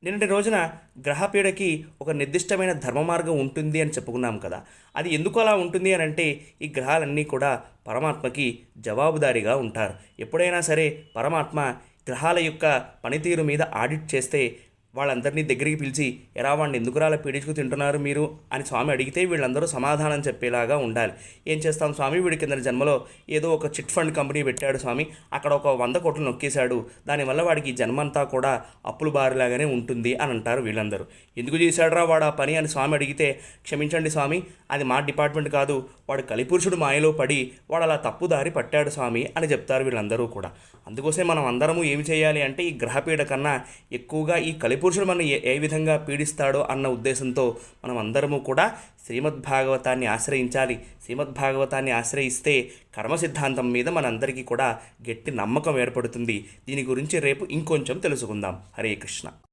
నిన్నటి రోజున గ్రహపీడకి ఒక నిర్దిష్టమైన ధర్మ మార్గం ఉంటుంది అని చెప్పుకున్నాం కదా. అది ఎందుకు అలా ఉంటుంది అని అంటే ఈ గ్రహాలన్నీ కూడా పరమాత్మకి జవాబుదారీగా ఉంటారు. ఎప్పుడైనా సరే పరమాత్మ గ్రహాల యొక్క పనితీరు మీద ఆడిట్ చేస్తే వాళ్ళందరినీ దగ్గరికి పిలిచి ఎరా వాడిని ఎందుకురా అలా పీడించుకు తింటున్నారు మీరు అని స్వామి అడిగితే వీళ్ళందరూ సమాధానం చెప్పేలాగా ఉండాలి. ఏం చేస్తాం స్వామి, వీడి కింద జన్మలో ఏదో ఒక చిట్ ఫండ్ కంపెనీ పెట్టాడు స్వామి, అక్కడ ఒక 100 కోట్లు నొక్కేశాడు, దానివల్ల వాడికి ఈ జన్మంతా కూడా అప్పులు బారిలాగానే ఉంటుంది అని అంటారు వీళ్ళందరూ. ఎందుకు చేశాడురా వాడు ఆ పని అని స్వామి అడిగితే, క్షమించండి స్వామి, అది మా డిపార్ట్మెంట్ కాదు, వాడు కలిపురుషుడు మాయలో పడి వాడు అలా తప్పుదారి పట్టాడు స్వామి అని చెప్తారు వీళ్ళందరూ కూడా. అందుకోసం మనం అందరము ఏమి చేయాలి అంటే ఈ గ్రహపీడ కన్నా ఎక్కువగా ఈ కలిపురుషుడు మనం ఏ విధంగా పీడిస్తాడో అన్న ఉద్దేశంతో మనం అందరము కూడా శ్రీమద్భాగవతాన్ని ఆశ్రయించాలి. శ్రీమద్భాగవతాన్ని ఆశ్రయిస్తే కర్మ సిద్ధాంతం మీద మనందరికీ కూడా గట్టి నమ్మకం ఏర్పడుతుంది. దీని గురించి రేపు ఇంకొంచెం తెలుసుకుందాం. హరే కృష్ణ.